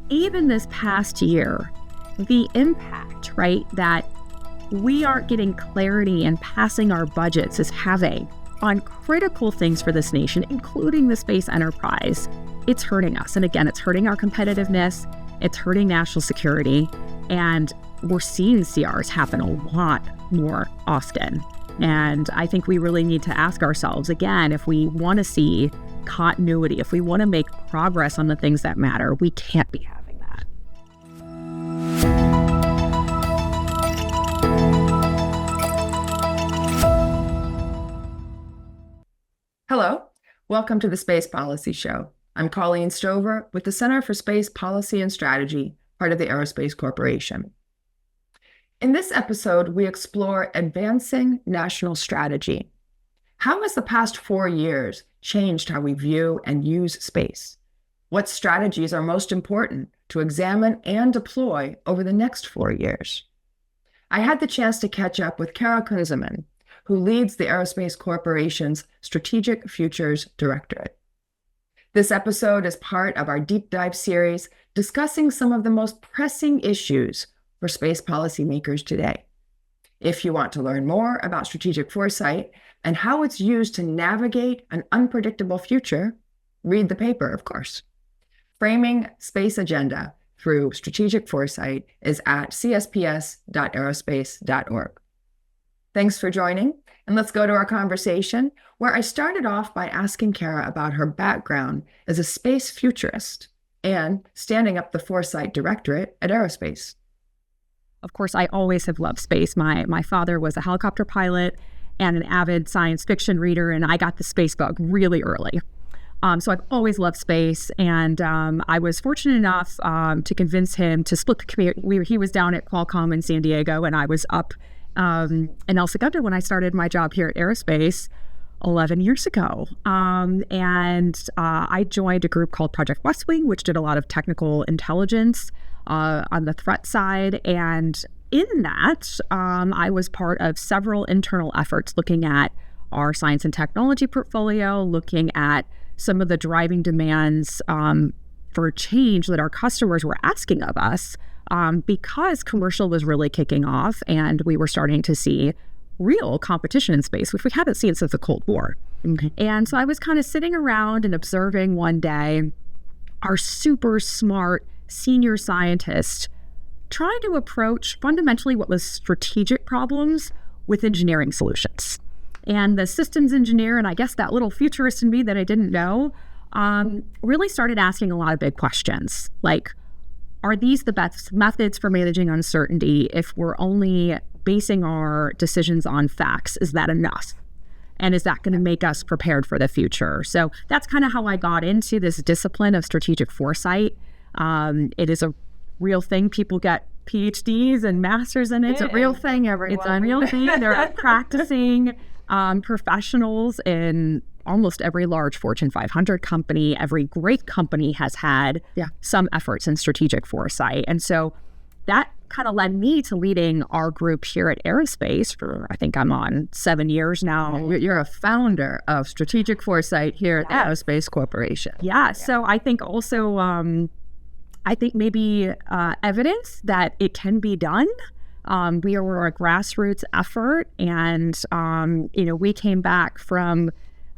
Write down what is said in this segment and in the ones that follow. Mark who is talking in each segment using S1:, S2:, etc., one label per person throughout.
S1: even this past year, the impact, right, that we aren't getting clarity and passing our budgets is having on critical things for this nation, including the space enterprise, it's hurting us. And again, it's hurting our competitiveness, it's hurting national security, and we're seeing CRs happen a lot more often. And I think we really need to ask ourselves, again, if we want to see continuity, if we want to make progress on the things that matter, we can't be having that.
S2: Hello, welcome to the Space Policy Show. I'm Colleen Stover with the Center for Space Policy and Strategy, part of the Aerospace Corporation. In this episode, we explore advancing national strategy. How has the past 4 years changed how we view and use space? What strategies are most important to examine and deploy over the next 4 years? I had the chance to catch up with Kara Cunzeman, who leads the Aerospace Corporation's Strategic Futures Directorate. This episode is part of our deep dive series discussing some of the most pressing issues for space policymakers today. If you want to learn more about strategic foresight and how it's used to navigate an unpredictable future, read the paper, of course. Framing Space Agenda through Strategic Foresight is at csps.aerospace.org. Thanks for joining, and let's go to our conversation, where I started off by asking Kara about her background as a space futurist and standing up the Foresight Directorate at Aerospace.
S1: Of course, I always have loved space. My father was a helicopter pilot and an avid science fiction reader, and I got the space bug really early. So I've always loved space, and I was fortunate enough to convince him to split the commute. He was down at Qualcomm in San Diego, and I was up in El Segundo when I started my job here at Aerospace 11 years ago. I joined a group called Project West Wing, which did a lot of technical intelligence on the threat side. And in that, I was part of several internal efforts looking at our science and technology portfolio, looking at some of the driving demands for change that our customers were asking of us because commercial was really kicking off and we were starting to see real competition in space, which we haven't seen since the Cold War. Okay. And so I was kind of sitting around and observing one day our super smart senior scientist trying to approach fundamentally what was strategic problems with engineering solutions. And the systems engineer, and I guess that little futurist in me that I didn't know, really started asking a lot of big questions. Like, are these the best methods for managing uncertainty? If we're only basing our decisions on facts, is that enough? And is that going to make us prepared for the future? So that's kind of how I got into this discipline of strategic foresight. It is a real thing. People get PhDs and masters in it.
S2: It's a real thing, everyone.
S1: It's a real thing. They're practicing professionals in almost every large Fortune 500 company. Every great company has had some efforts in strategic foresight. And so that kind of led me to leading our group here at Aerospace for, I think I'm on 7 years now.
S2: You're a founder of Strategic Foresight here at Aerospace Corporation.
S1: Yeah. So I think also, I think maybe evidence that it can be done. We were a grassroots effort, and we came back from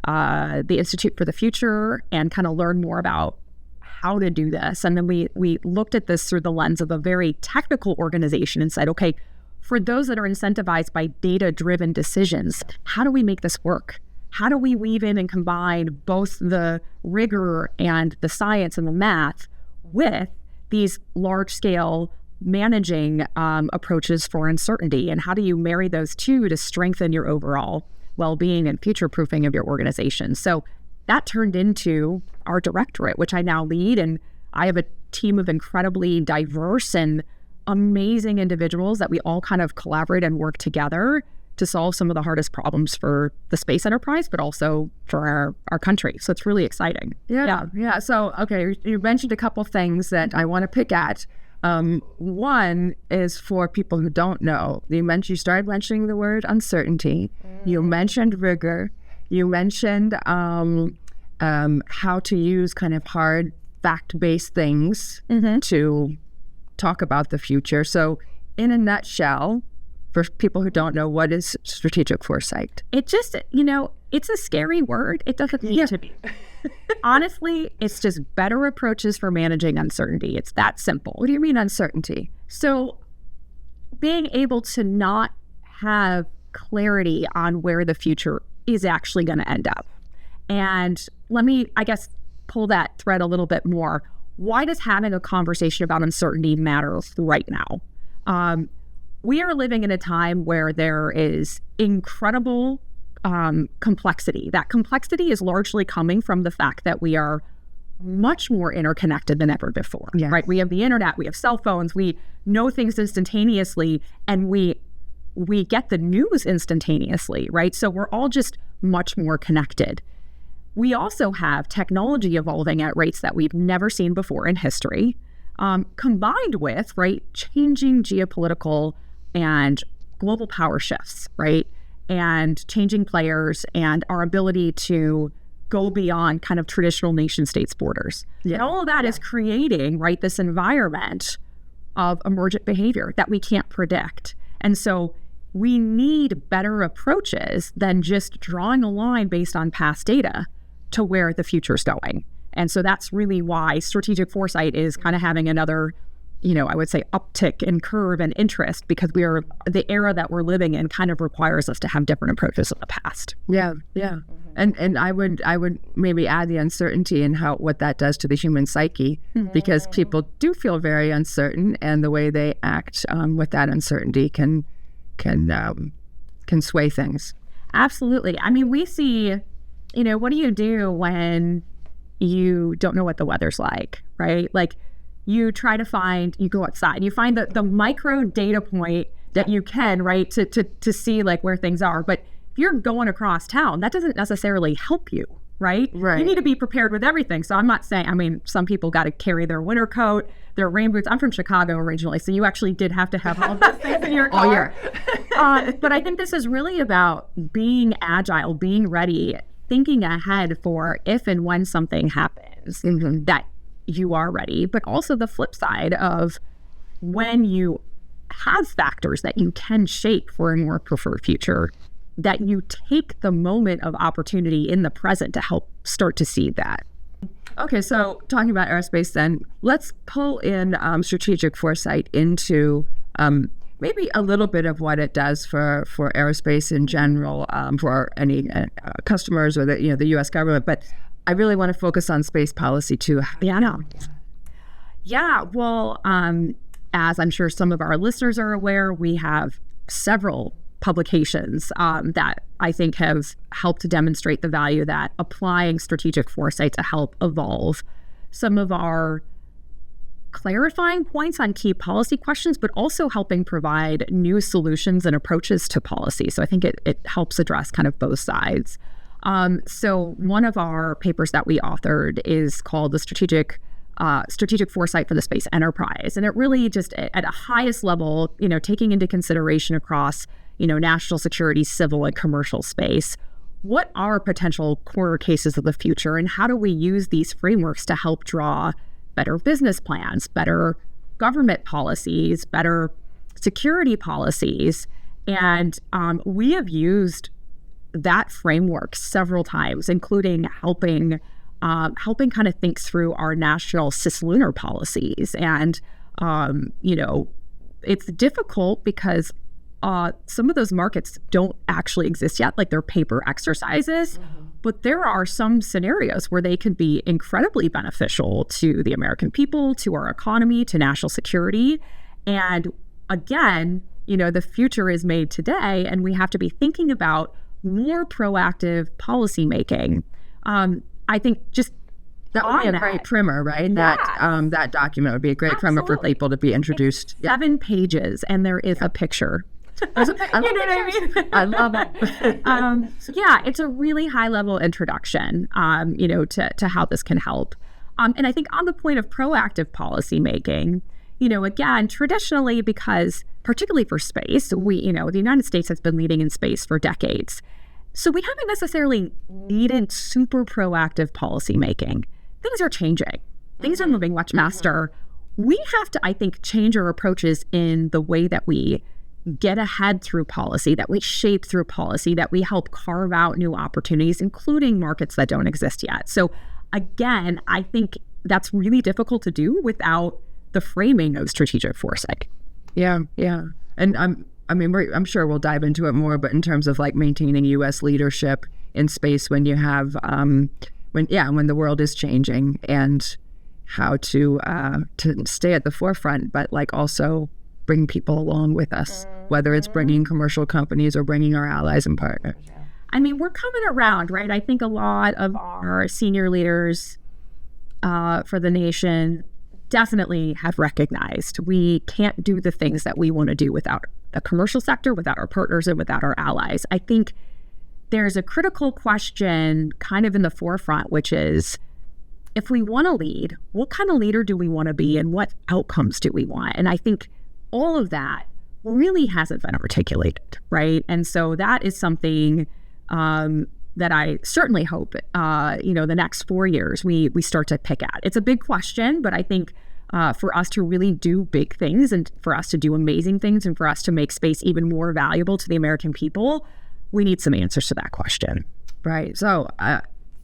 S1: the Institute for the Future and kind of learned more about how to do this. And then we looked at this through the lens of a very technical organization and said, okay, for those that are incentivized by data-driven decisions, how do we make this work? How do we weave in and combine both the rigor and the science and the math with these large-scale managing approaches for uncertainty? And how do you marry those two to strengthen your overall well-being and future-proofing of your organization? So that turned into our directorate, which I now lead. And I have a team of incredibly diverse and amazing individuals that we all kind of collaborate and work together to solve some of the hardest problems for the space enterprise, but also for our country. So it's really exciting.
S2: Yeah. So, okay, you mentioned a couple things that I want to pick at. One is for people who don't know. You started mentioning the word uncertainty. You mentioned rigor. You mentioned how to use kind of hard
S3: fact-based things to talk about the future. So in a nutshell, for people who don't know, what is strategic foresight?
S1: It just, it's a scary word. It doesn't need to be. Honestly, it's just better approaches for managing uncertainty. It's that simple.
S3: What do you mean uncertainty?
S1: So being able to not have clarity on where the future is actually going to end up. And let me, I guess, pull that thread a little bit more. Why does having a conversation about uncertainty matter right now? We are living in a time where there is incredible complexity. That complexity is largely coming from the fact that we are much more interconnected than ever before, right? We have the internet, we have cell phones, we know things instantaneously, and we get the news instantaneously, right? So we're all just much more connected. We also have technology evolving at rates that we've never seen before in history, combined with, right, changing geopolitical and global power shifts, right? And changing players and our ability to go beyond kind of traditional nation states borders. And all of that is creating, right, this environment of emergent behavior that we can't predict. And so we need better approaches than just drawing a line based on past data to where the future's going. And so that's really why strategic foresight is kind of having another, I would say uptick in curve and interest, because the era that we're living in kind of requires us to have different approaches in the past.
S3: Yeah. And I would maybe add the uncertainty and what that does to the human psyche, because people do feel very uncertain, and the way they act with that uncertainty can sway things.
S1: Absolutely. I mean, we see, what do you do when you don't know what the weather's like, right? Like, you go outside, you find the micro data point that you can, right, to see like where things are. But if you're going across town, that doesn't necessarily help you, right? You need to be prepared with everything. So I'm not saying, some people got to carry their winter coat, their rain boots. I'm from Chicago originally, so you actually did have to have all those things in your car. But I think this is really about being agile, being ready, thinking ahead for if and when something happens, that you are ready. But also the flip side of when you have factors that you can shape for a more preferred future, that you take the moment of opportunity in the present to help start to see that.
S3: Okay, so talking about aerospace then, let's pull in strategic foresight into maybe a little bit of what it does for aerospace in general, for any customers or the U.S. government. But I really want to focus on space policy too.
S1: Yeah, well, as I'm sure some of our listeners are aware, we have several publications that I think have helped to demonstrate the value that applying strategic foresight to help evolve some of our clarifying points on key policy questions, but also helping provide new solutions and approaches to policy. So I think it helps address kind of both sides. So one of our papers that we authored is called the Strategic Foresight for the Space Enterprise. And it really just at a highest level, taking into consideration across, national security, civil and commercial space, what are potential corner cases of the future, and how do we use these frameworks to help draw better business plans, better government policies, better security policies? And we have used that framework several times, including helping kind of think through our national cislunar policies. And, it's difficult because some of those markets don't actually exist yet, like they're paper exercises, but there are some scenarios where they could be incredibly beneficial to the American people, to our economy, to national security. And again, the future is made today, and we have to be thinking about more proactive policymaking. I think just
S3: that would be a great primer, right? That document would be a great primer for people to be introduced.
S1: 7 pages, and there is a picture.
S3: You know what I mean? I love it.
S1: It's a really high-level introduction, to how this can help. And I think on the point of proactive policymaking, again, traditionally, because particularly for space, the United States has been leading in space for decades. So we haven't necessarily needed super proactive policymaking. Things are changing. things are moving much faster. We have to, I think, change our approaches in the way that we get ahead through policy, that we shape through policy, that we help carve out new opportunities, including markets that don't exist yet. So again, I think that's really difficult to do without the framing of strategic foresight.
S3: Yeah. And I'm sure we'll dive into it more, but in terms of like maintaining U.S. leadership in space when you have, when the world is changing, and how to stay at the forefront, but like also bring people along with us, whether it's bringing commercial companies or bringing our allies and partners.
S1: I mean, we're coming around, right? I think a lot of our senior leaders for the nation definitely have recognized we can't do the things that we want to do without the commercial sector, without our partners, and without our allies. I think there's a critical question kind of in the forefront, which is, if we want to lead, what kind of leader do we want to be, and what outcomes do we want? And I think all of that really hasn't been articulated, right? And so that is something that I certainly hope, the next 4 years we start to pick at. It's a big question, but I think for us to really do big things, and for us to do amazing things, and for us to make space even more valuable to the American people, we need some answers to that question.
S3: Right. So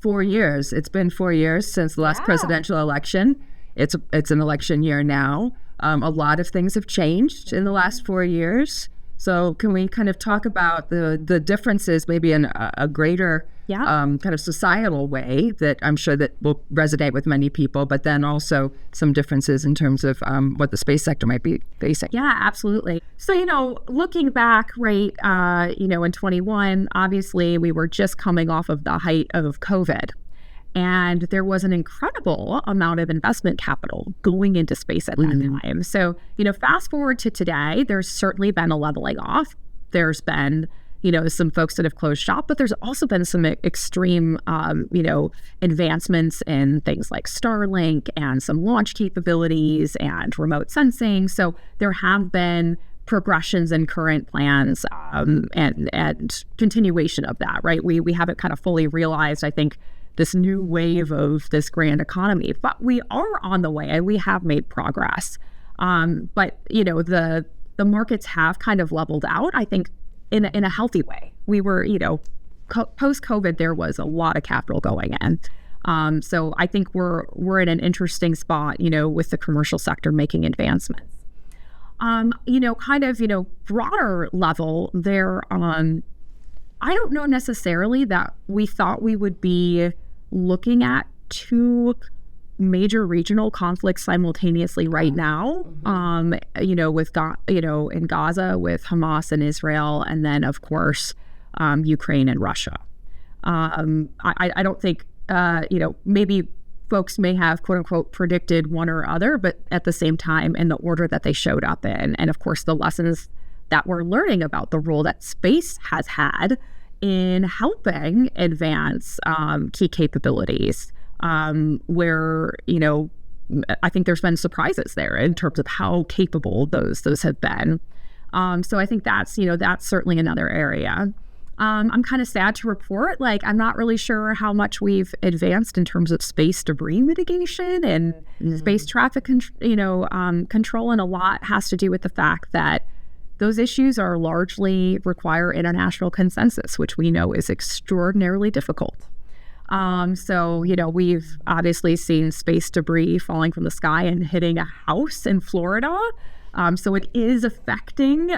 S3: 4 years. It's been 4 years since the last presidential election. It's an election year now. A lot of things have changed in the last 4 years. So can we kind of talk about the differences, maybe in a greater kind of societal way that I'm sure that will resonate with many people, but then also some differences in terms of what the space sector might be facing?
S1: Yeah, absolutely. So, looking back, right, in 21, obviously we were just coming off of the height of COVID. And there was an incredible amount of investment capital going into space at that time. So, fast forward to today, there's certainly been a leveling off. There's been, some folks that have closed shop, but there's also been some extreme, advancements in things like Starlink and some launch capabilities and remote sensing. So there have been progressions in current plans and continuation of that, right? We haven't kind of fully realized, I think, this new wave of this grand economy, but we are on the way and we have made progress. But the markets have kind of leveled out, I think, in a healthy way. We were, post-COVID, there was a lot of capital going in. So I think we're in an interesting spot, with the commercial sector making advancements. Broader level there, I don't know necessarily that we thought we would be looking at two major regional conflicts simultaneously right now, with in Gaza with Hamas and Israel, and then of course Ukraine and Russia. I don't think maybe folks may have quote unquote predicted one or other, but at the same time in the order that they showed up in, and of course the lessons that we're learning about the role that space has had in helping advance key capabilities, where, I think there's been surprises there in terms of how capable those have been. So I think that's certainly another area. I'm kind of sad to report, I'm not really sure how much we've advanced in terms of space debris mitigation and space traffic, control, and a lot has to do with the fact that those issues are largely require international consensus, which we know is extraordinarily difficult. So, we've obviously seen space debris falling from the sky and hitting a house in Florida. So it is affecting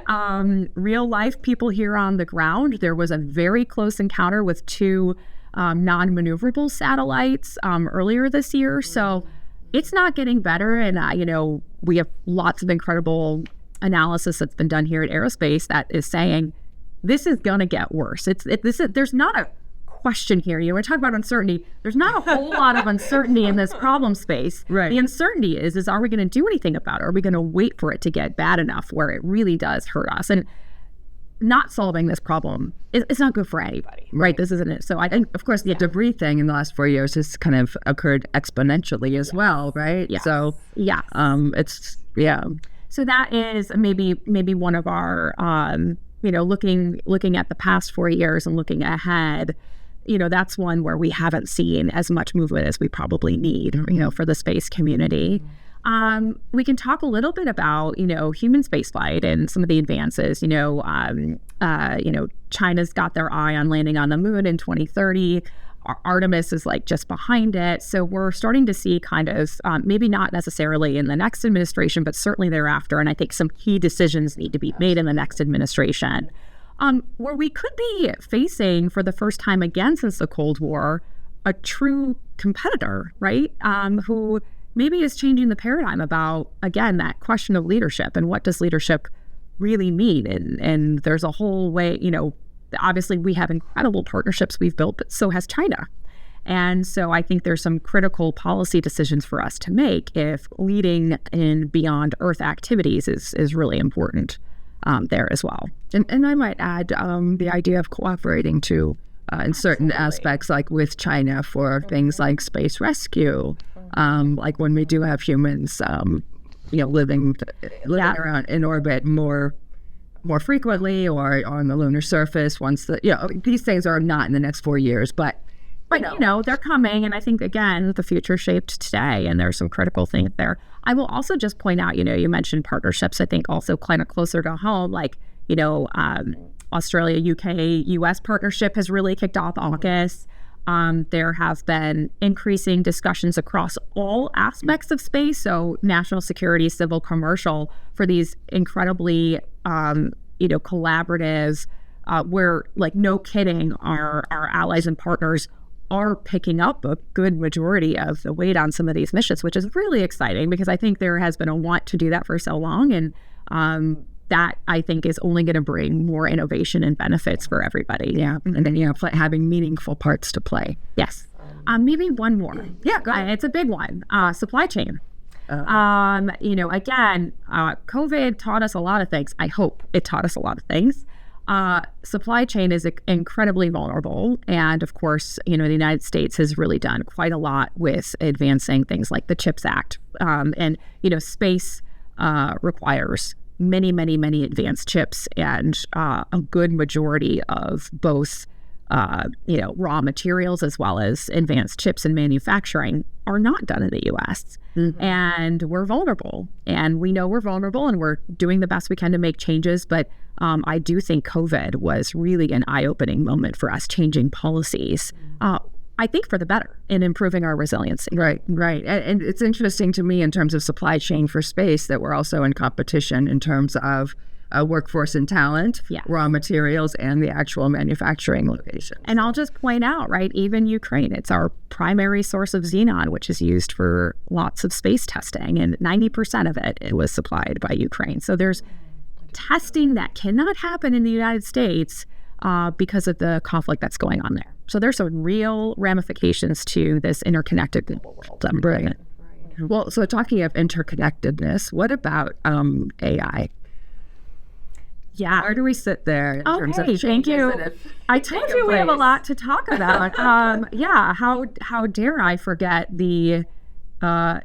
S1: real life people here on the ground. There was a very close encounter with two non-maneuverable satellites earlier this year. So it's not getting better. And, we have lots of incredible analysis that's been done here at Aerospace that is saying this is going to get worse. There's not a question here. We're talking about uncertainty. There's not a whole lot of uncertainty in this problem space. Right. The uncertainty is are we going to do anything about it? Are we going to wait for it to get bad enough where it really does hurt us? And not solving this problem it's not good for anybody, right? This isn't it. So I think, of course, the debris thing in the last 4 years has kind of occurred exponentially as well, right?
S3: Yes.
S1: So So that is maybe one of our, looking at the past 4 years and looking ahead, that's one where we haven't seen as much movement as we probably need, for the space community. We can talk a little bit about, human spaceflight and some of the advances. China's got their eye on landing on the moon in 2030. Artemis is like just behind it. So we're starting to see kind of, maybe not necessarily in the next administration, but certainly thereafter. And I think some key decisions need to be made in the next administration. Where we could be facing, for the first time again since the Cold War, a true competitor, right? Who maybe is changing the paradigm about, again, that question of leadership and what does leadership really mean? And there's a whole way, obviously we have incredible partnerships we've built, but so has China. And so I think there's some critical policy decisions for us to make if leading in beyond Earth activities is really important there as well.
S3: And I might add the idea of cooperating too in certain aspects, like with China for things like space rescue, like when we do have humans, living around in orbit more frequently or on the lunar surface once these things are not in the next 4 years, but
S1: they're coming. And I think, again, the future shaped today, and there's some critical things there. I will also just point out, you mentioned partnerships, I think also kind of closer to home, like, Australia, UK, US partnership has really kicked off August. There have been increasing discussions across all aspects of space, so national security, civil, commercial, for these incredibly, collaborative, where, like, no kidding, our allies and partners are picking up a good majority of the weight on some of these missions, which is really exciting because I think there has been a want to do that for so long. And that, I think, is only going to bring more innovation and benefits for everybody.
S3: Yeah. And then, having meaningful parts to play.
S1: Yes. Maybe one more.
S3: Yeah, go ahead.
S1: It's a big one. Supply chain. Again, COVID taught us a lot of things. I hope it taught us a lot of things. Supply chain is incredibly vulnerable. And of course, the United States has really done quite a lot with advancing things like the CHIPS Act. And space requires many, many, many advanced chips, and a good majority of both, raw materials as well as advanced chips and manufacturing are not done in the U.S. Mm-hmm. And we're vulnerable, and we know we're vulnerable, and we're doing the best we can to make changes. But I do think COVID was really an eye-opening moment for us changing policies. I think for the better in improving our resiliency.
S3: Right. And it's interesting to me in terms of supply chain for space that we're also in competition in terms of workforce and talent, raw materials, and the actual manufacturing locations.
S1: And I'll just point out, right, even Ukraine, it's our primary source of xenon, which is used for lots of space testing, and 90% of it was supplied by Ukraine. So there's testing that cannot happen in the United States because of the conflict that's going on there. So there's some real ramifications to this interconnected global world.
S3: Brilliant. Well, so talking of interconnectedness, what about AI?
S1: Yeah.
S3: Where do we sit there in terms of
S1: thank you. I told you we have a lot to talk about. How dare I forget the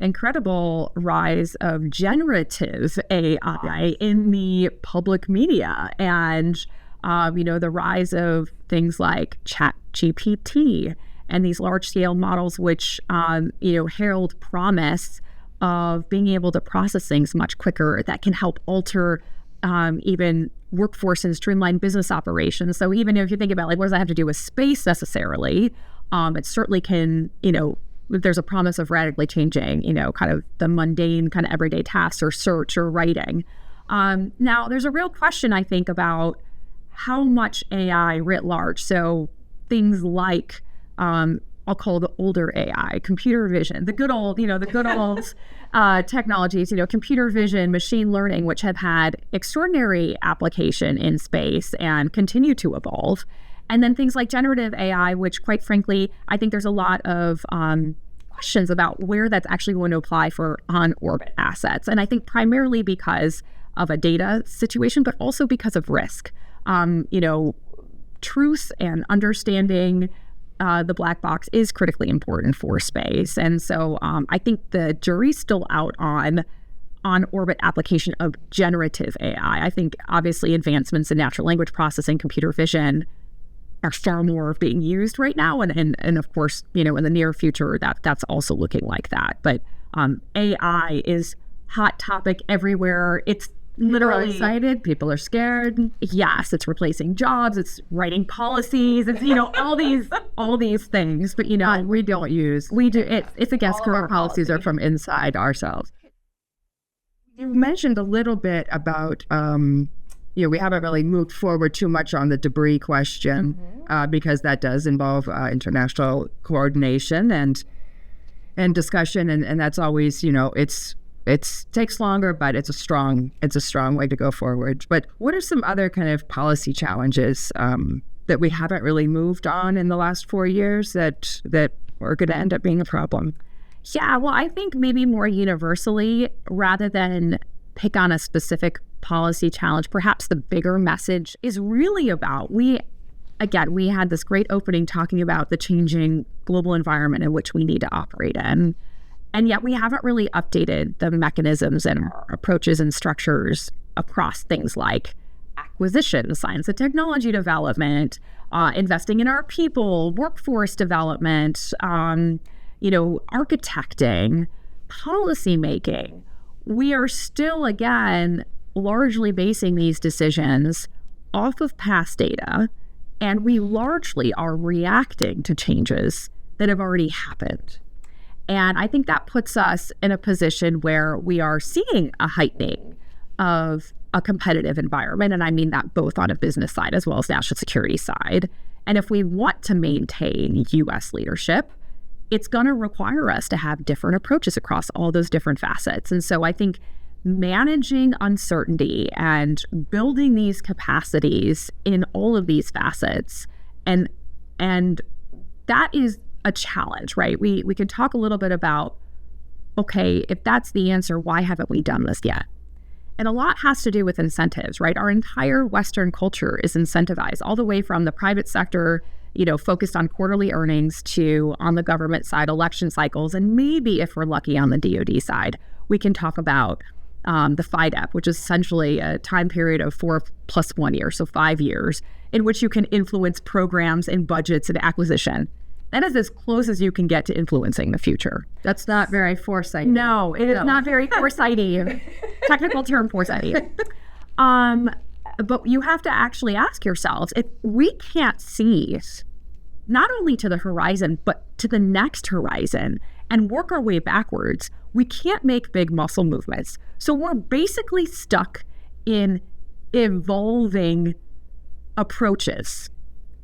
S1: incredible rise of generative AI in the public media, and the rise of things like ChatGPT and these large-scale models, which herald promise of being able to process things much quicker that can help alter even workforce and streamline business operations. So even if you think about, like, what does that have to do with space necessarily, it certainly can, there's a promise of radically changing, kind of the mundane kind of everyday tasks or search or writing. Now, there's a real question, I think, about how much AI writ large. So things like, I'll call the older AI, computer vision, the good old technologies, computer vision, machine learning, which have had extraordinary application in space and continue to evolve. And then things like generative AI, which, quite frankly, I think there's a lot of questions about where that's actually going to apply for on-orbit assets. And I think primarily because of a data situation, but also because of risk. Truth and understanding the black box is critically important for space. And so I think the jury's still out on on-orbit application of generative AI. I think obviously advancements in natural language processing, computer vision, are far more being used right now. And of course, in the near future, that's also looking like that. But AI is hot topic everywhere. It's literally
S3: excited. People are scared.
S1: Yes, it's replacing jobs. It's writing policies. It's all these things. But
S3: we don't use.
S1: We do. It's against
S3: Our policies are from inside ourselves. You mentioned a little bit about we haven't really moved forward too much on the debris question because that does involve international coordination and discussion, and that's always it takes longer, but it's a strong way to go forward. But what are some other kind of policy challenges that we haven't really moved on in the last 4 years that are going to end up being a problem?
S1: Yeah, well, I think maybe more universally, rather than pick on a specific policy challenge, perhaps the bigger message is really about we had this great opening talking about the changing global environment in which we need to operate in. And yet we haven't really updated the mechanisms and approaches and structures across things like acquisition, science and technology development, investing in our people, workforce development, architecting, policy making. We are still, again, largely basing these decisions off of past data, and we largely are reacting to changes that have already happened. And I think that puts us in a position where we are seeing a heightening of a competitive environment. And I mean that both on a business side as well as national security side. And if we want to maintain U.S. leadership, it's going to require us to have different approaches across all those different facets. And so I think managing uncertainty and building these capacities in all of these facets, and that is a challenge, right? We can talk a little bit about, okay, if that's the answer, why haven't we done this yet? And a lot has to do with incentives, right? Our entire Western culture is incentivized all the way from the private sector, focused on quarterly earnings, to on the government side, election cycles, and maybe if we're lucky on the DoD side, we can talk about the FIDEP, which is essentially a time period of 4 + 1 year, so 5 years, in which you can influence programs and budgets and acquisition. That is as close as you can get to influencing the future.
S3: That's not very foresighty.
S1: No, it is not very foresighty. Technical term foresighty. But you have to actually ask yourselves, if we can't see not only to the horizon, but to the next horizon and work our way backwards, we can't make big muscle movements. So we're basically stuck in evolving approaches.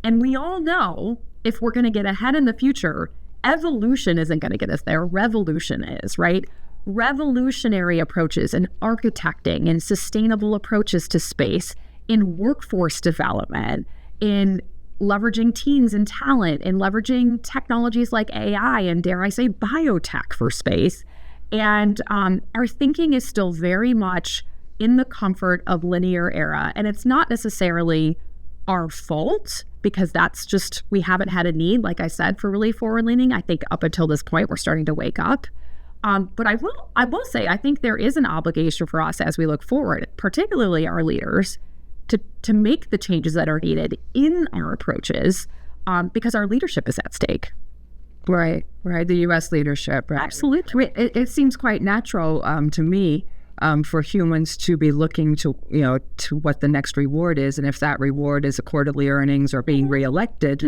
S1: And we all know if we're going to get ahead in the future, evolution isn't going to get us there. Revolution is, right? Revolutionary approaches in architecting and sustainable approaches to space, in workforce development, in leveraging teams and talent, in leveraging technologies like AI and, dare I say, biotech for space. And our thinking is still very much in the comfort of linear era. And it's not necessarily our fault, because that's just, we haven't had a need, like I said, for really forward leaning. I think up until this point, we're starting to wake up. But I will say, I think there is an obligation for us as we look forward, particularly our leaders, to make the changes that are needed in our approaches, because our leadership is at stake.
S3: Right. The U.S. leadership. Right?
S1: Absolutely.
S3: It seems quite natural to me for humans to be looking to what the next reward is, and if that reward is a quarterly earnings or being reelected.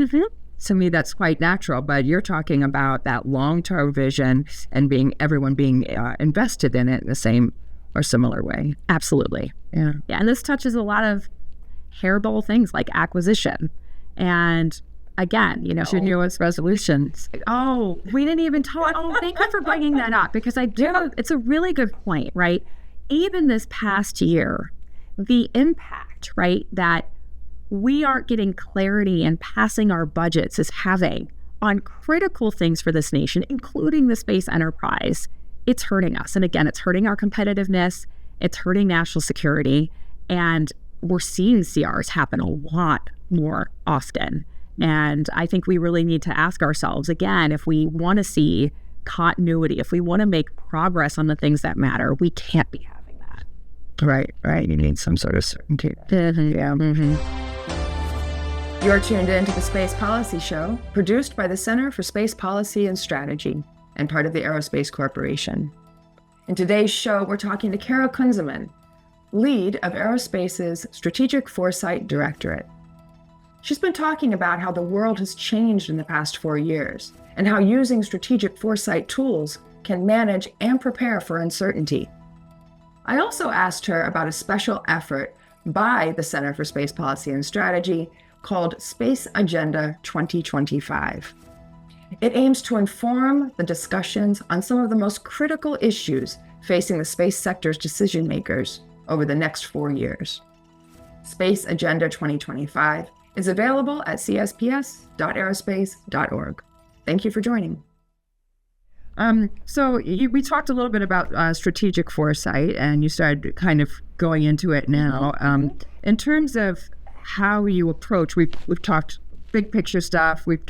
S3: To me, that's quite natural. But you're talking about that long-term vision and everyone being invested in it in the same or similar way.
S1: Absolutely.
S3: Yeah.
S1: And this touches a lot of hairball things like acquisition. And again,
S3: continuous resolutions.
S1: Oh, we didn't even talk. Oh, thank you for bringing that up, because it's a really good point, right? Even this past year, the impact, right, that we aren't getting clarity and passing our budgets is having on critical things for this nation, including the space enterprise, it's hurting us. And again, it's hurting our competitiveness, it's hurting national security, and we're seeing CRs happen a lot more often. And I think we really need to ask ourselves, again, if we want to see continuity, if we want to make progress on the things that matter, we can't be having that.
S3: Right. You need some sort of certainty.
S1: Yeah.
S2: You're tuned in to the Space Policy Show, produced by the Center for Space Policy and Strategy and part of the Aerospace Corporation. In today's show, we're talking to Kara Cunzeman, lead of Aerospace's Strategic Foresight Directorate. She's been talking about how the world has changed in the past 4 years and how using strategic foresight tools can manage and prepare for uncertainty. I also asked her about a special effort by the Center for Space Policy and Strategy called Space Agenda 2025. It aims to inform the discussions on some of the most critical issues facing the space sector's decision makers over the next 4 years. Space Agenda 2025 is available at csps.aerospace.org. Thank you for joining.
S3: We talked a little bit about strategic foresight, and you started kind of going into it now. In terms of how you approach, we've talked big picture stuff. We've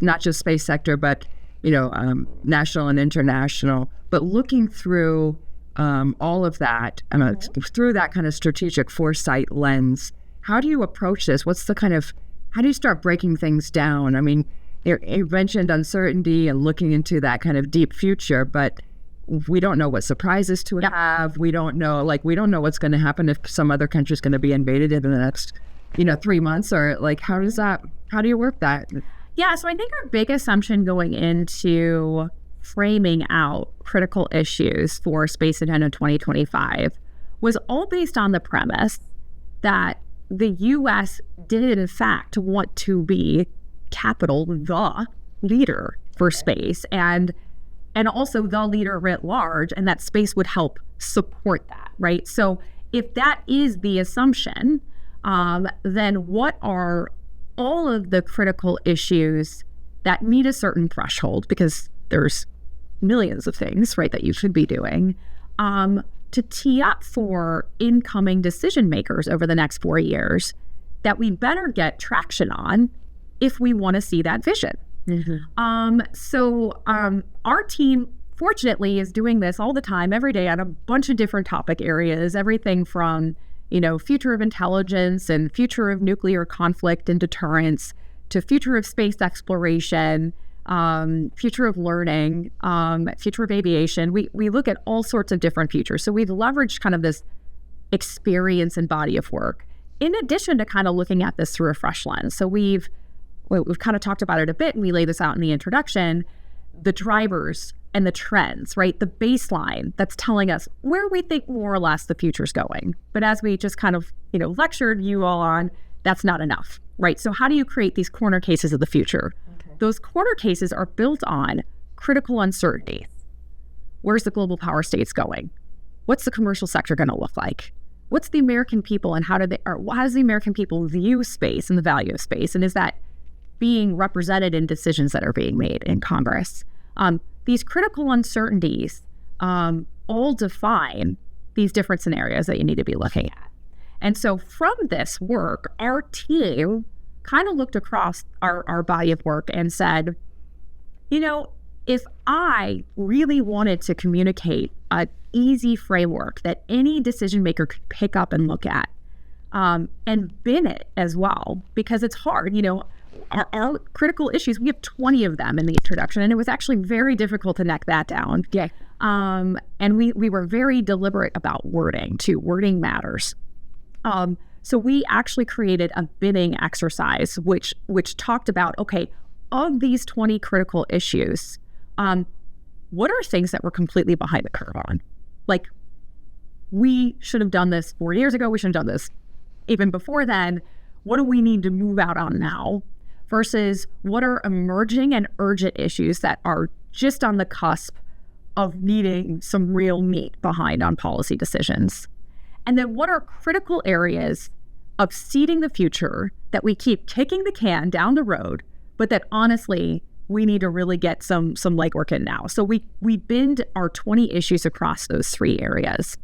S3: not just space sector, but national and international. But looking through all of that, through that kind of strategic foresight lens, how do you approach this? How do you start breaking things down? I mean, you mentioned uncertainty and looking into that kind of deep future, but we don't know what surprises to have. We don't know what's going to happen if some other country is going to be invaded in the next 3 months, or how do you work that?
S1: Yeah, so I think our big assumption going into framing out critical issues for Space Agenda 2025 was all based on the premise that the U.S. did in fact want to be the leader for space and also the leader writ large, and that space would help support that, right? So if that is the assumption, then what are all of the critical issues that meet a certain threshold, because there's millions of things, right, that you should be doing, to tee up for incoming decision makers over the next 4 years that we better get traction on if we want to see that vision. Our team, fortunately, is doing this all the time, every day, on a bunch of different topic areas, everything from future of intelligence and future of nuclear conflict and deterrence, to future of space exploration, future of learning, future of aviation. We look at all sorts of different futures. So we've leveraged kind of this experience and body of work, in addition to kind of looking at this through a fresh lens. So we've kind of talked about it a bit, and we lay this out in the introduction, the drivers and the trends, right? The baseline that's telling us where we think more or less the future's going. But as we just kind of, lectured you all on, that's not enough, right? So how do you create these corner cases of the future? Okay. Those corner cases are built on critical uncertainty. Where's the global power states going? What's the commercial sector going to look like? What's the American people, and how does the American people view space and the value of space? And is that being represented in decisions that are being made in Congress? These critical uncertainties all define these different scenarios that you need to be looking at. And so from this work, our team kind of looked across our body of work and said, if I really wanted to communicate an easy framework that any decision maker could pick up and look at, and bin it as well, because it's hard, our critical issues, we have 20 of them in the introduction, and it was actually very difficult to neck that down. Yeah. And we were very deliberate about wording too. Wording matters. So we actually created a binning exercise, which talked about, okay, of these 20 critical issues, what are things that we're completely behind the curve on? Like, we should have done this 4 years ago. We should have done this even before then. What do we need to move out on now? Versus what are emerging and urgent issues that are just on the cusp of needing some real meat behind on policy decisions? And then what are critical areas of seeding the future that we keep kicking the can down the road, but that honestly, we need to really get some legwork in now. So we binned our 20 issues across those 3 areas.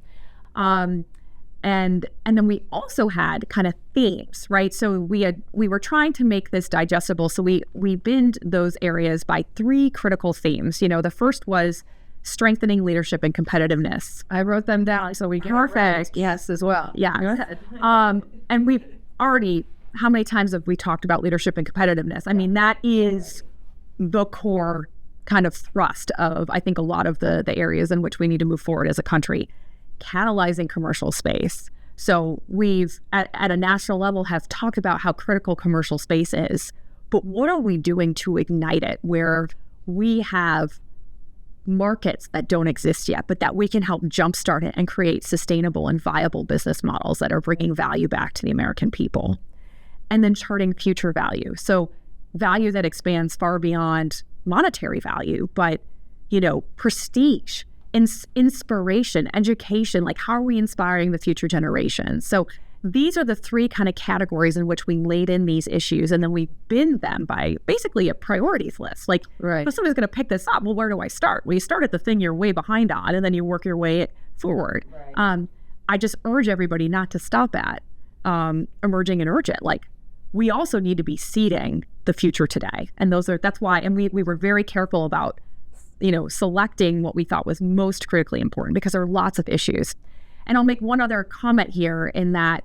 S1: And then we also had kind of themes, right? So we were trying to make this digestible. So we binned those areas by 3 critical themes. The first was strengthening leadership and competitiveness.
S3: I wrote them down so we can.
S1: Perfect.
S3: Yes, as well.
S1: Yeah.
S3: Go ahead.
S1: And we've already how many times have we talked about leadership and competitiveness? I mean, that is the core kind of thrust of, I think, a lot of the areas in which we need to move forward as a country. Catalyzing commercial space. So we've, at a national level, have talked about how critical commercial space is, but what are we doing to ignite it where we have markets that don't exist yet, but that we can help jumpstart it and create sustainable and viable business models that are bringing value back to the American people. And then charting future value. So value that expands far beyond monetary value, but, prestige, inspiration, education, like how are we inspiring the future generations? So these are the three kind of categories in which we laid in these issues, and then we bin them by basically a priorities list. Like, if somebody's going to pick this up, well, where do I start? Well, you start at the thing you're way behind on, and then you work your way forward. I just urge everybody not to stop at emerging and urgent. Like, we also need to be seeding the future today. And that's why, and we were very careful about, selecting what we thought was most critically important because there are lots of issues. And I'll make one other comment here in that,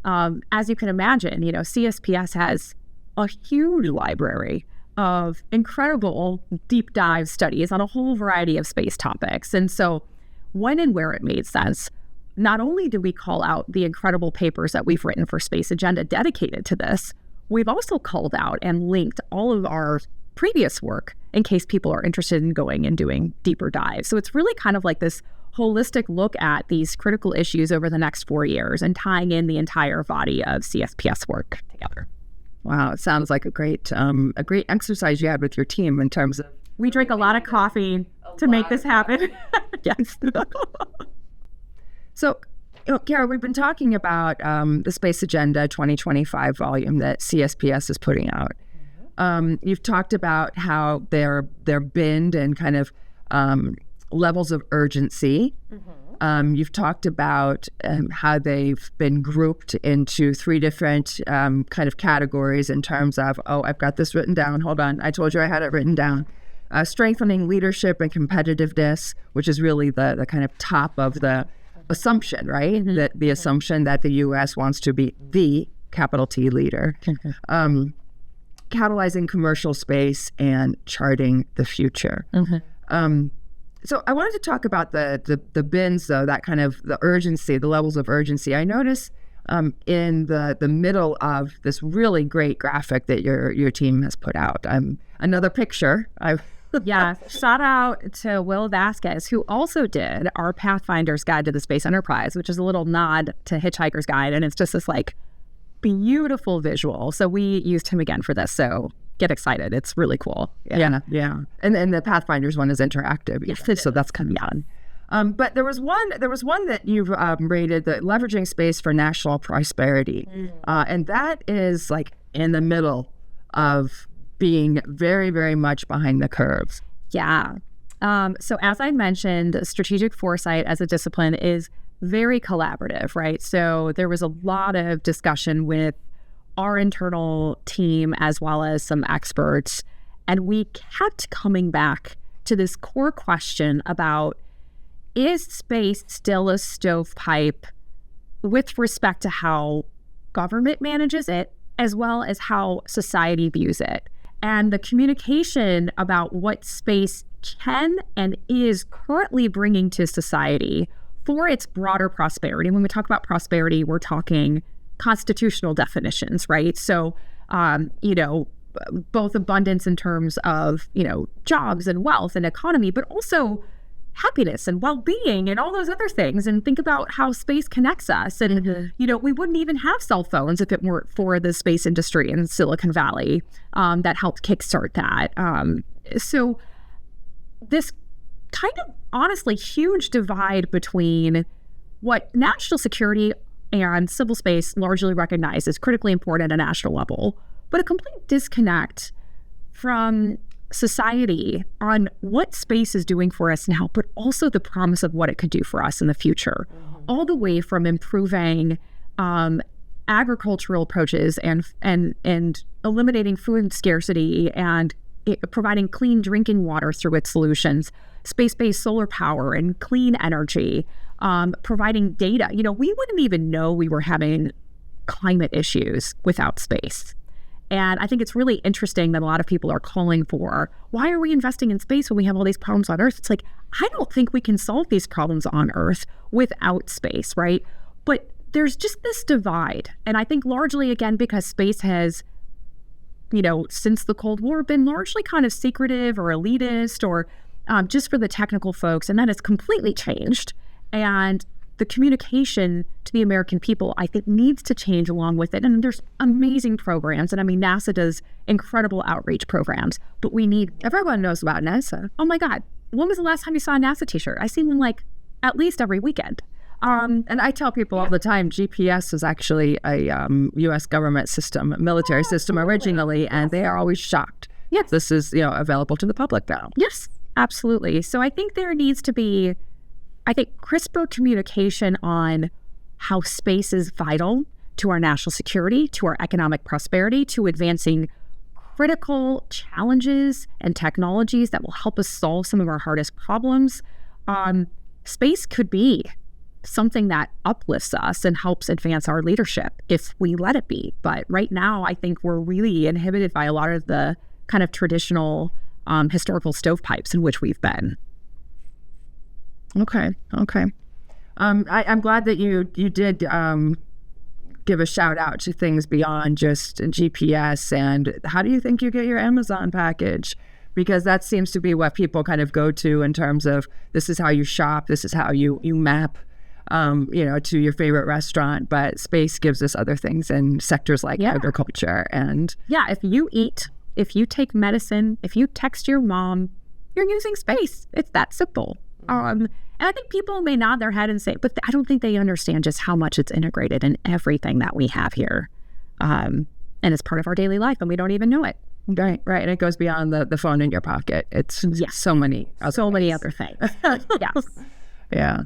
S1: as you can imagine, CSPS has a huge library of incredible deep dive studies on a whole variety of space topics. And so when and where it made sense, not only do we call out the incredible papers that we've written for Space Agenda dedicated to this, we've also called out and linked all of our previous work in case people are interested in going and doing deeper dives. So it's really kind of like this holistic look at these critical issues over the next 4 years and tying in the entire body of CSPS work together.
S3: Wow, it sounds like a great exercise you had with your team in terms of...
S1: We drink a lot of coffee to make this happen. Yes.
S3: So, Kara, we've been talking about the Space Agenda 2025 volume that CSPS is putting out. You've talked about how they're binned and kind of levels of urgency. You've talked about how they've been grouped into 3 different kind of categories in terms of, I've got this written down. Hold on. I told you I had it written down. Strengthening leadership and competitiveness, which is really the kind of top of the assumption, right? That the assumption that the U.S. wants to be the capital T leader. Catalyzing commercial space and charting the future. So I wanted to talk about the bins, though, that kind of the urgency, the levels of urgency. I noticed in the middle of this really great graphic that your team has put out. Another picture.
S1: Yeah, shout out to Will Vasquez, who also did our Pathfinder's Guide to the Space Enterprise, which is a little nod to Hitchhiker's Guide, and it's just this like beautiful visual. So we used him again for this. So get excited. It's really cool.
S3: Yeah. And the Pathfinder's one is interactive.
S1: Yes, so that's kind of fun.
S3: But there was one that you've rated, the leveraging space for national prosperity. And that is like in the middle of being very, very much behind the curve.
S1: Yeah. So as I mentioned, strategic foresight as a discipline is very collaborative, right? So there was a lot of discussion with our internal team as well as some experts, and we kept coming back to this core question about, is space still a stovepipe with respect to how government manages it as well as how society views it? And the communication about what space can and is currently bringing to society for its broader prosperity. When we talk about prosperity, we're talking constitutional definitions, right? So, both abundance in terms of, jobs and wealth and economy, but also happiness and well-being and all those other things. And think about how space connects us. And, we wouldn't even have cell phones if it weren't for the space industry in Silicon Valley that helped kickstart that. So this kind of honestly huge divide between what national security and civil space largely recognize as critically important at a national level, but a complete disconnect from society on what space is doing for us now, but also the promise of what it could do for us in the future, all the way from improving agricultural approaches and eliminating food scarcity and providing clean drinking water through its solutions, space-based solar power and clean energy, providing data. We wouldn't even know we were having climate issues without space. And I think it's really interesting that a lot of people are calling for, why are we investing in space when we have all these problems on Earth? It's like, I don't think we can solve these problems on Earth without space, right? But there's just this divide. And I think largely, again, because space has, since the Cold War, been largely kind of secretive or elitist or just for the technical folks. And that has completely changed. And the communication to the American people, I think, needs to change along with it. And there's amazing programs. And I mean, NASA does incredible outreach programs, but we need,
S3: Everyone knows about NASA.
S1: oh my God, when was the last time you saw a NASA t-shirt? I see them like at least every weekend.
S3: And I tell people all the time, GPS is actually a U.S. government system, military system originally, and they are always shocked.
S1: Yes.
S3: This is, available to the public now.
S1: Yes, absolutely. So I think there needs to be, crisper communication on how space is vital to our national security, to our economic prosperity, to advancing critical challenges and technologies that will help us solve some of our hardest problems. Space could be something that uplifts us and helps advance our leadership if we let it be. But right now, I think we're really inhibited by a lot of the kind of traditional historical stovepipes in which we've been.
S3: Okay. I'm glad that you did give a shout out to things beyond just GPS. And how do you think you get your Amazon package? Because that seems to be what people kind of go to in terms of, this is how you shop, this is how you map, to your favorite restaurant. But space gives us other things in sectors like agriculture. And
S1: if you eat, if you take medicine, if you text your mom, you're using space. It's that simple. And I think people may nod their head and say, but I don't think they understand just how much it's integrated in everything that we have here. And it's part of our daily life, and we don't even know it.
S3: Right. And it goes beyond the phone in your pocket. It's so many
S1: other things. Yes.
S3: Yeah.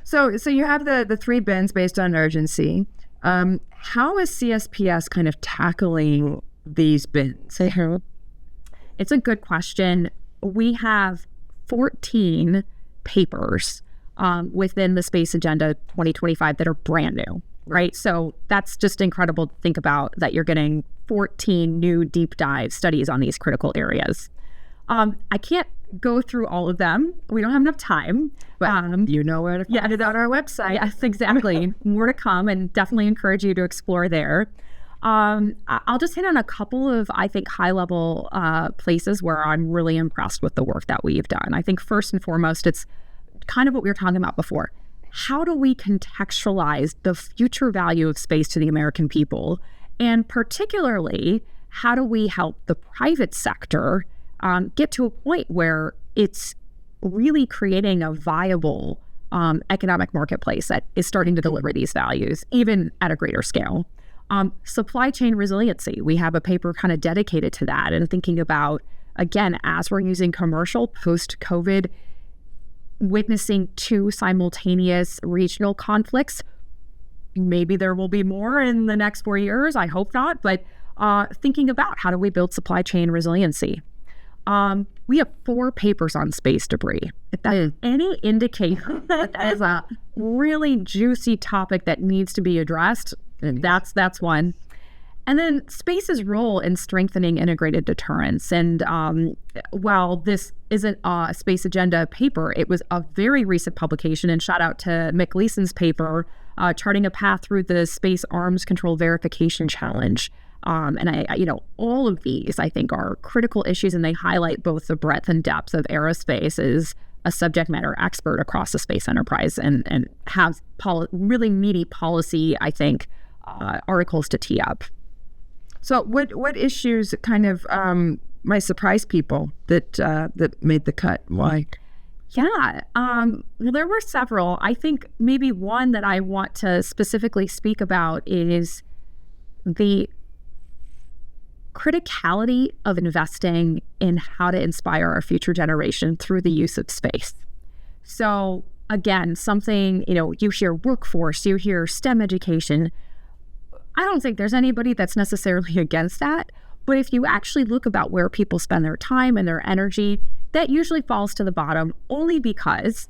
S3: So you have the three bins based on urgency. How is CSPS kind of tackling these bins?
S1: It's a good question. We have 14 papers within the Space Agenda 2025 that are brand new, right? So that's just incredible to think about, that you're getting 14 new deep dive studies on these critical areas. I can't go through all of them. We don't have enough time.
S3: But you know where to find it on our website.
S1: Yes, exactly. More to come, and definitely encourage you to explore there. I'll just hit on a couple of, I think, high-level places where I'm really impressed with the work that we've done. I think first and foremost, it's kind of what we were talking about before. How do we contextualize the future value of space to the American people? And particularly, how do we help the private sector get to a point where it's really creating a viable economic marketplace that is starting to deliver these values, even at a greater scale? Supply chain resiliency. We have a paper kind of dedicated to that, and thinking about, again, as we're using commercial post-COVID, witnessing two simultaneous regional conflicts. Maybe there will be more in the next 4 years. I hope not. But thinking about, how do we build supply chain resiliency? We have 4 papers on space debris. If that's any indicator that is a really juicy topic that needs to be addressed, that's one. And then space's role in strengthening integrated deterrence. And while this isn't a Space Agenda paper, it was a very recent publication, and shout out to Mick Leeson's paper, Charting a Path Through the Space Arms Control Verification Challenge. And all of these, I think, are critical issues, and they highlight both the breadth and depth of aerospace as a subject matter expert across the space enterprise, and have really meaty policy, I think, articles to tee up.
S3: So what issues kind of might surprise people that made the cut? Why?
S1: Yeah, well, there were several. I think maybe one that I want to specifically speak about is the criticality of investing in how to inspire our future generation through the use of space. So again, something, you hear workforce, you hear STEM education. I don't think there's anybody that's necessarily against that. But if you actually look about where people spend their time and their energy, that usually falls to the bottom, only because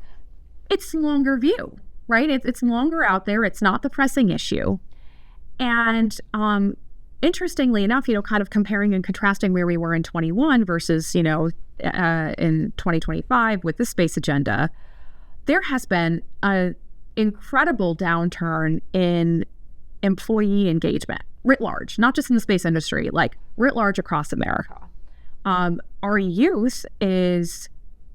S1: it's longer view, right? It's longer out there. It's not the pressing issue. And interestingly enough, kind of comparing and contrasting where we were in 21 versus, in 2025 with the space agenda, there has been an incredible downturn in employee engagement writ large, not just in the space industry, like writ large across America. Our youth is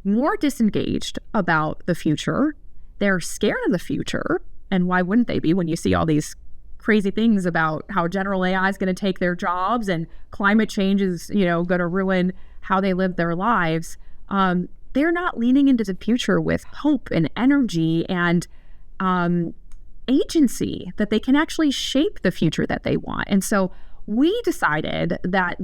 S1: more disengaged about the future. They're scared of the future. And why wouldn't they be when you see all these crazy things about how general AI is going to take their jobs and climate change is, going to ruin how they live their lives? They're not leaning into the future with hope and energy and agency that they can actually shape the future that they want. And so we decided that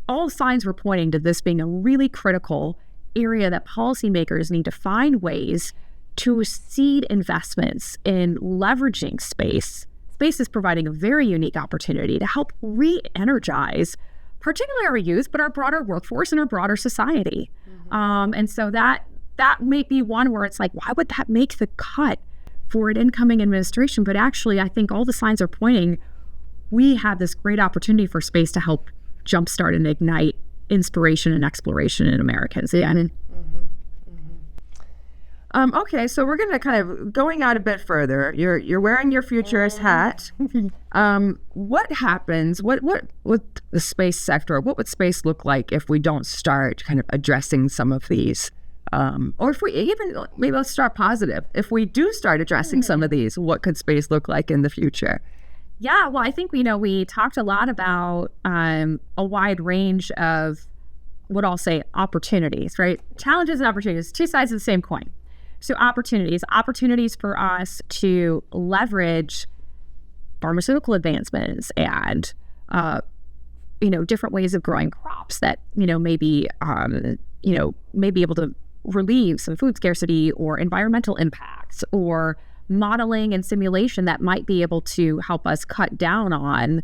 S1: all signs were pointing to this being a really critical area that policymakers need to find ways to seed investments in leveraging space. Space is providing a very unique opportunity to help re-energize particularly our youth, but our broader workforce and our broader society. And so that may be one where it's like, why would that make the cut for an incoming administration? But actually, I think all the signs are pointing we have this great opportunity for space to help jumpstart and ignite inspiration and exploration in Americans.
S3: Okay, so we're going to kind of going out a bit further. You're wearing your futurist hat. What happens? What with the space sector? What would space look like if we don't start kind of addressing some of these? Or if we even maybe let's start positive. If we do start addressing some of these, what could space look like in the future?
S1: Yeah, well, I think we talked a lot about a wide range of what I'll say opportunities, right? Challenges and opportunities, two sides of the same coin. So opportunities for us to leverage pharmaceutical advancements and, different ways of growing crops that, may be able to relieve some food scarcity or environmental impacts, or modeling and simulation that might be able to help us cut down on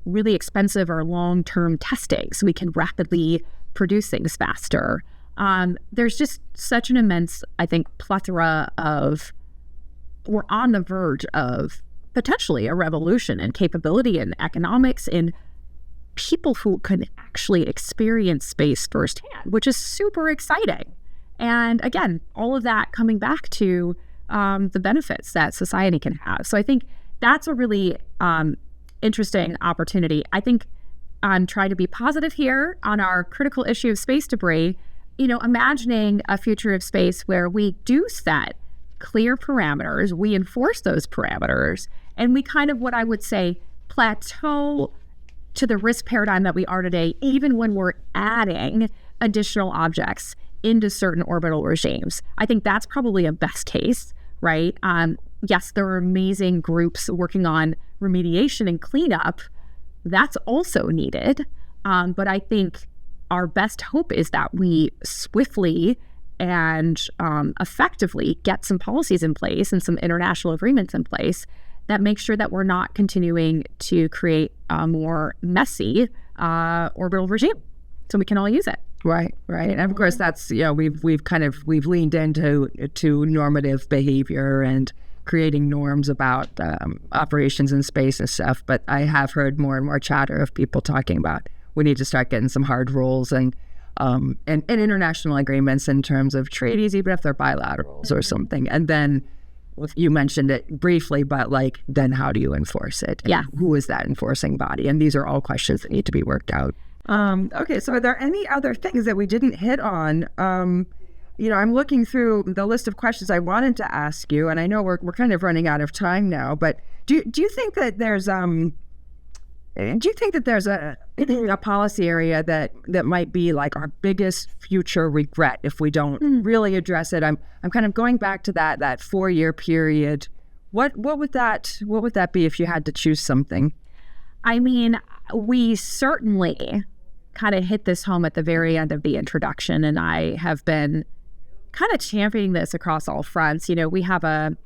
S1: really expensive or long-term testing so we can rapidly produce things faster. There's just such an immense, I think, plethora we're on the verge of potentially a revolution in capability and economics in people who can actually experience space firsthand, which is super exciting. And again, all of that coming back to the benefits that society can have. So I think that's a really interesting opportunity. I think I'm trying to be positive here on our critical issue of space debris. Imagining a future of space where we do set clear parameters, we enforce those parameters, and we kind of, what I would say, plateau to the risk paradigm that we are today, even when we're adding additional objects into certain orbital regimes. I think that's probably a best case, right? Yes, there are amazing groups working on remediation and cleanup. That's also needed. But I think our best hope is that we swiftly and effectively get some policies in place and some international agreements in place that make sure that we're not continuing to create a more messy orbital regime so we can all use it.
S3: Right. And of course, that's, we've leaned into normative behavior and creating norms about operations in space and stuff. But I have heard more and more chatter of people talking about we need to start getting some hard rules and international agreements in terms of treaties, even if they're bilaterals or something. And then you mentioned it briefly, but then how do you enforce it?
S1: Yeah.
S3: Who is that enforcing body? And these are all questions that need to be worked out. Okay, so are there any other things that we didn't hit on? I'm looking through the list of questions I wanted to ask you, and I know we're kind of running out of time now, but do you think that there's a policy area that might be like our biggest future regret if we don't really address it? I'm kind of going back to that 4-year period. What would that be if you had to choose something?
S1: I mean, we certainly kind of hit this home at the very end of the introduction, and I have been kind of championing this across all fronts. We have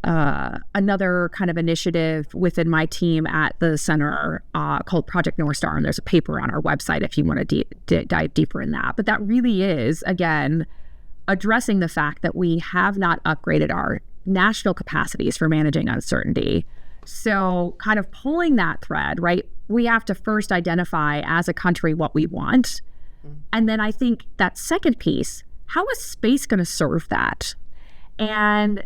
S1: another kind of initiative within my team at the center called Project North Star, and there's a paper on our website if you want to dive deeper in that. But that really is, again, addressing the fact that we have not upgraded our national capacities for managing uncertainty. So kind of pulling that thread, right? We have to first identify as a country what we want. And then I think that second piece, how is space going to serve that? And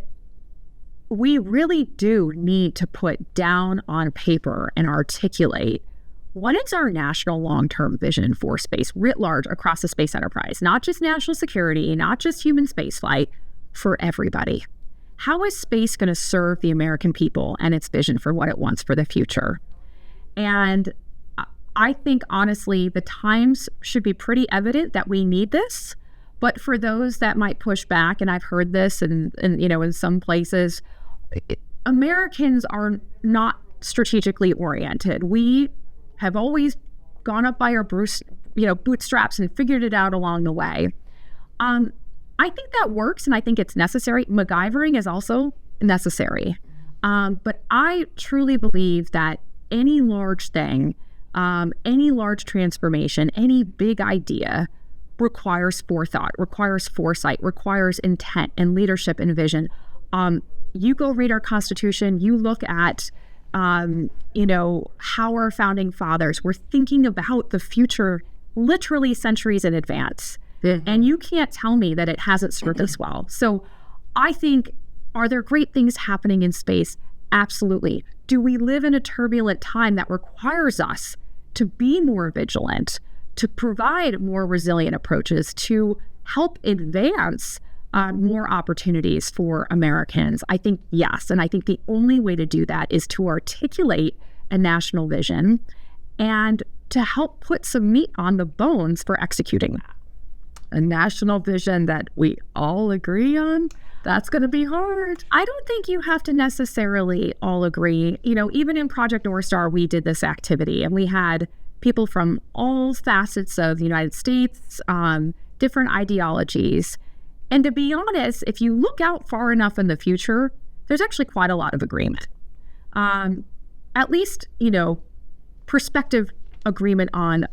S1: we really do need to put down on paper and articulate what is our national long-term vision for space writ large across the space enterprise, not just national security, not just human spaceflight, for everybody. How is space going to serve the American people and its vision for what it wants for the future? And I think, honestly, the times should be pretty evident that we need this. But for those that might push back, and I've heard this and in some places, Americans are not strategically oriented. We have always gone up by our bootstraps and figured it out along the way. I think that works, and I think it's necessary. MacGyvering is also necessary. But I truly believe that any large thing, any large transformation, any big idea requires forethought, requires foresight, requires intent and leadership and vision. You go read our Constitution, you look at how our founding fathers were thinking about the future literally centuries in advance. Mm-hmm. And you can't tell me that it hasn't served us well. So I think, are there great things happening in space? Absolutely. Do we live in a turbulent time that requires us to be more vigilant, to provide more resilient approaches, to help advance more opportunities for Americans? I think yes. And I think the only way to do that is to articulate a national vision and to help put some meat on the bones for executing that. A national vision that we all agree on? That's going to be hard. I don't think you have to necessarily all agree. Even in Project North Star, we did this activity and we had people from all facets of the United States, different ideologies. And to be honest, if you look out far enough in the future, there's actually quite a lot of agreement. At least, perspective agreement on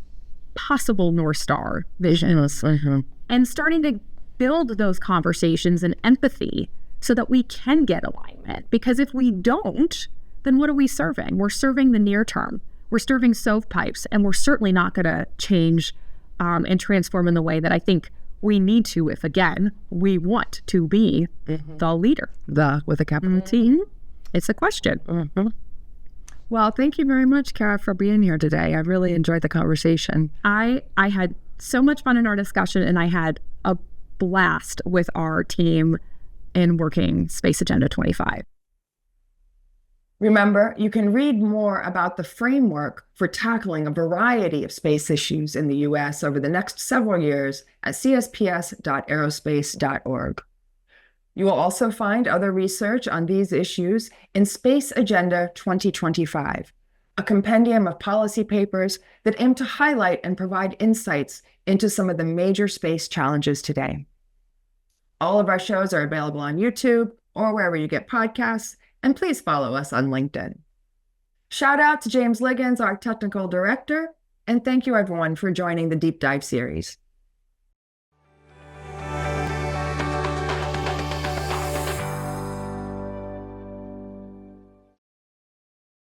S1: possible North Star visions. Mm-hmm. And starting to build those conversations and empathy so that we can get alignment. Because if we don't, then what are we serving? We're serving the near term. We're serving stovepipes, and we're certainly not going to change and transform in the way that I think we need to if, again, we want to be the leader. The with a capital T. It's a question. Mm-hmm. Well, thank you very much, Kara, for being here today. I really enjoyed the conversation. I had so much fun in our discussion, and I had a blast with our team in working Space Agenda 25.
S2: Remember, you can read more about the framework for tackling a variety of space issues in the U.S. over the next several years at csps.aerospace.org. You will also find other research on these issues in Space Agenda 2025, a compendium of policy papers that aim to highlight and provide insights into some of the major space challenges today. All of our shows are available on YouTube or wherever you get podcasts, and please follow us on LinkedIn. Shout out to James Liggins, our technical director, and thank you everyone for joining the Deep Dive series.